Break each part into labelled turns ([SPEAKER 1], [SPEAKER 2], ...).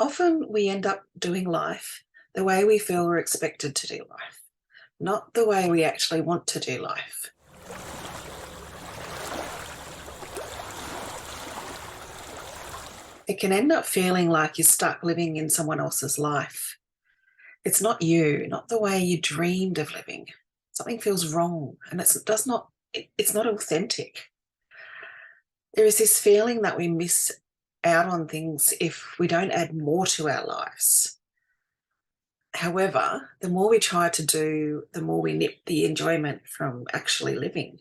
[SPEAKER 1] Often we end up doing life the way we feel we're expected to do life, not the way we actually want to do life. It can end up feeling like you're stuck living in someone else's life. It's not you, not the way you dreamed of living. Something feels wrong and it's not authentic. There is this feeling that we miss out on things if we don't add more to our lives. However, the more we try to do, the more we nip the enjoyment from actually living.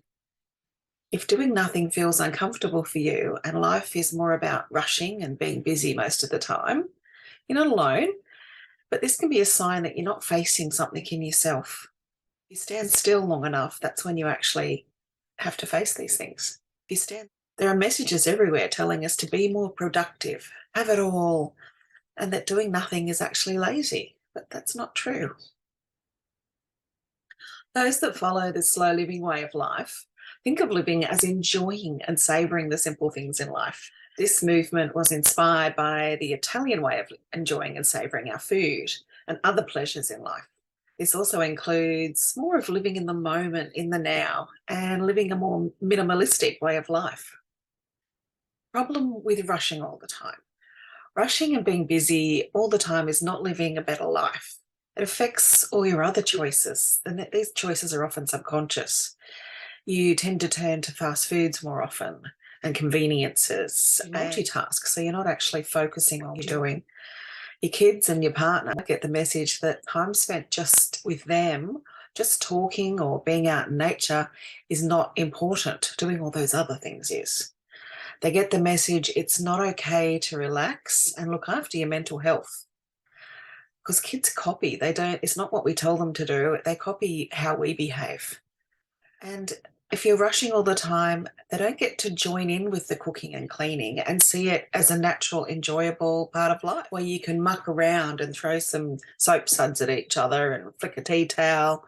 [SPEAKER 1] If doing nothing feels uncomfortable for you and life is more about rushing and being busy most of the time, you're not alone, but this can be a sign that you're not facing something in yourself. If you stand still long enough, that's when you actually have to face these things. If you stand, there are messages everywhere telling us to be more productive, have it all, and that doing nothing is actually lazy. But that's not true. Those that follow the slow living way of life think of living as enjoying and savouring the simple things in life. This movement was inspired by the Italian way of enjoying and savouring our food and other pleasures in life. This also includes more of living in the moment, in the now, and living a more minimalistic way of life. Problem with rushing all the time. Rushing and being busy all the time is not living a better life. It affects all your other choices, and these choices are often subconscious. You tend to turn to fast foods more often and conveniences, multitask, so you're not actually focusing on what you're doing. Your kids and your partner get the message that time spent just with them, just talking or being out in nature is not important. Doing all those other things is. They get the message it's not okay to relax and look after your mental health. Because kids copy, it's not what we tell them to do, they copy how we behave. And if you're rushing all the time, they don't get to join in with the cooking and cleaning and see it as a natural, enjoyable part of life where you can muck around and throw some soap suds at each other and flick a tea towel,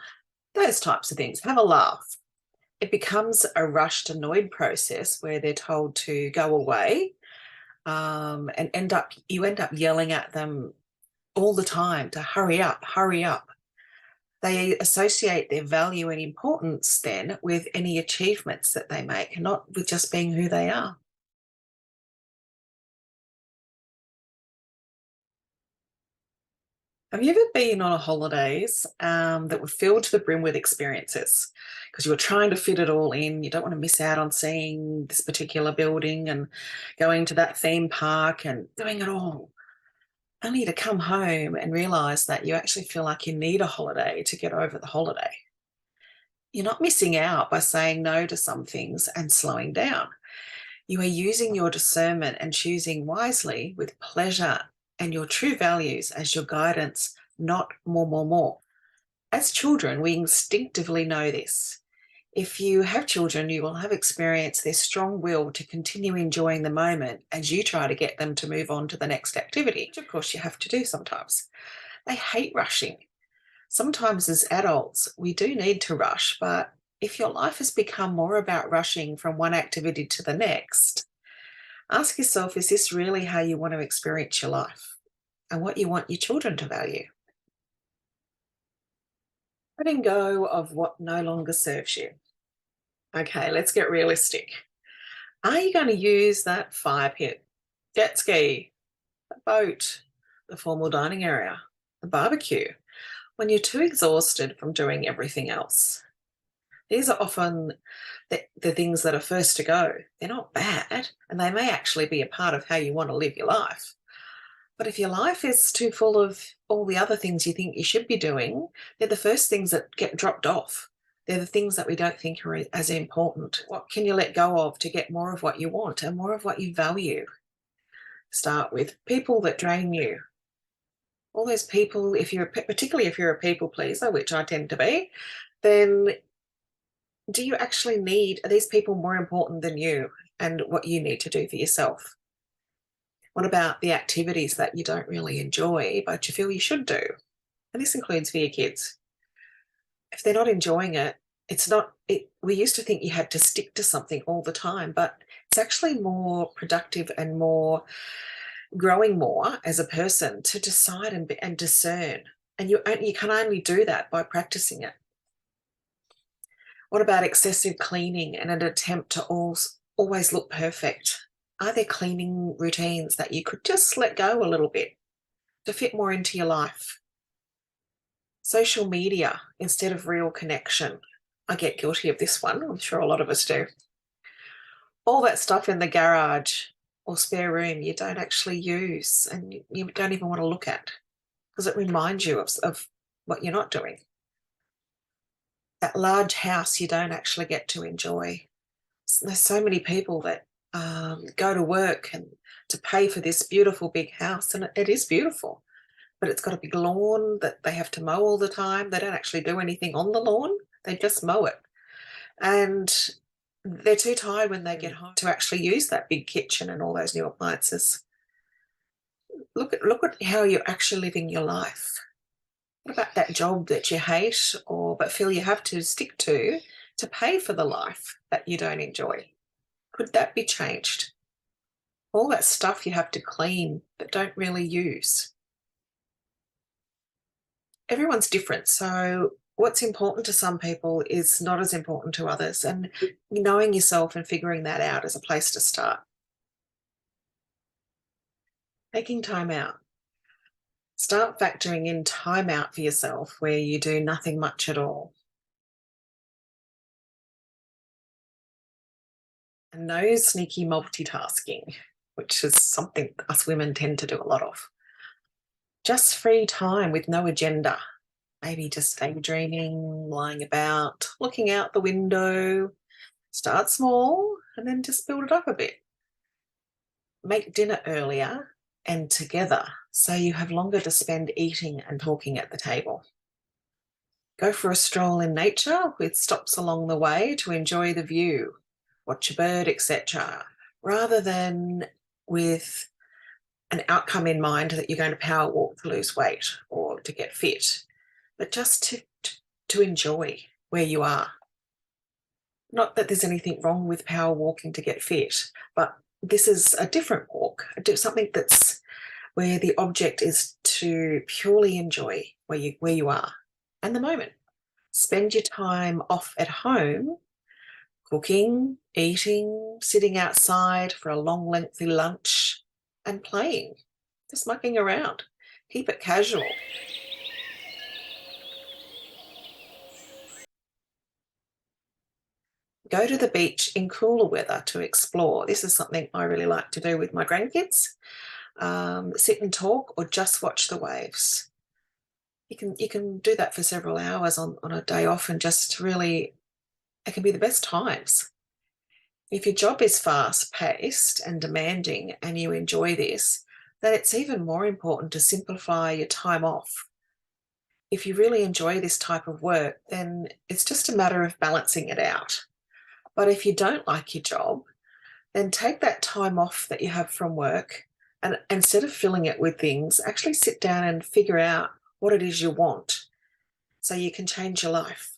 [SPEAKER 1] those types of things. Have a laugh. It becomes a rushed, annoyed process where they're told to go away, and you end up yelling at them all the time to hurry up, hurry up. They associate their value and importance then with any achievements that they make, not with just being who they are. Have you ever been on a holidays that were filled to the brim with experiences because you were trying to fit it all in? You don't want to miss out on seeing this particular building and going to that theme park and doing it all, only to come home and realize that you actually feel like you need a holiday to get over the holiday. You're not missing out by saying no to some things and slowing down. You are using your discernment and choosing wisely with pleasure and your true values as your guidance, not more, more, more. As children, we instinctively know this. If you have children, you will have experienced their strong will to continue enjoying the moment as you try to get them to move on to the next activity, which of course you have to do sometimes. They hate rushing. Sometimes as adults, we do need to rush, but if your life has become more about rushing from one activity to the next, ask yourself, is this really how you want to experience your life and what you want your children to value? Letting go of what no longer serves you. Okay, let's get realistic. Are you going to use that fire pit, jet ski, the boat, the formal dining area, the barbecue, when you're too exhausted from doing everything else? These are often the things that are first to go. They're not bad, and they may actually be a part of how you want to live your life. But if your life is too full of all the other things you think you should be doing, they're the first things that get dropped off. They're the things that we don't think are as important. What can you let go of to get more of what you want and more of what you value? Start with people that drain you. All those people, particularly if you're a people pleaser, which I tend to be, then do you actually are these people more important than you and what you need to do for yourself? What about the activities that you don't really enjoy, but you feel you should do? And this includes for your kids. If they're not enjoying it, we used to think you had to stick to something all the time, but it's actually more productive and more growing more as a person to decide and discern. And you can only do that by practicing it. What about excessive cleaning and an attempt to always look perfect? Are there cleaning routines that you could just let go a little bit to fit more into your life? Social media instead of real connection. I get guilty of this one. I'm sure a lot of us do. All that stuff in the garage or spare room you don't actually use and you don't even want to look at because it reminds you of what you're not doing. That large house you don't actually get to enjoy. There's so many people that go to work and to pay for this beautiful big house, and it is beautiful, but it's got a big lawn that they have to mow all the time. They don't actually do anything on the lawn. They just mow it. And they're too tired when they get home to actually use that big kitchen and all those new appliances. Look at how you're actually living your life. What about that job that you hate but feel you have to stick to pay for the life that you don't enjoy? Could that be changed? All that stuff you have to clean but don't really use. Everyone's different, so what's important to some people is not as important to others, and knowing yourself and figuring that out is a place to start. Taking time out. Start factoring in time out for yourself where you do nothing much at all. And no sneaky multitasking, which is something us women tend to do a lot of. Just free time with no agenda. Maybe just daydreaming, lying about, looking out the window. Start small and then just build it up a bit. Make dinner earlier and together so you have longer to spend eating and talking at the table. Go for a stroll in nature with stops along the way to enjoy the view, watch a bird, etc., rather than with an outcome in mind that you're going to power walk to lose weight or to get fit, but just to enjoy where you are. Not that there's anything wrong with power walking to get fit, but this is a different walk, something that's where the object is to purely enjoy where you are and the moment. Spend your time off at home, cooking, eating, sitting outside for a long, lengthy lunch and playing, just mucking around. Keep it casual. Go to the beach in cooler weather to explore. This is something I really like to do with my grandkids. Sit and talk or just watch the waves. You can do that for several hours on a day off and just really, it can be the best times. If your job is fast-paced and demanding and you enjoy this, then it's even more important to simplify your time off. If you really enjoy this type of work, then it's just a matter of balancing it out. But if you don't like your job, then take that time off that you have from work and instead of filling it with things, actually sit down and figure out what it is you want so you can change your life.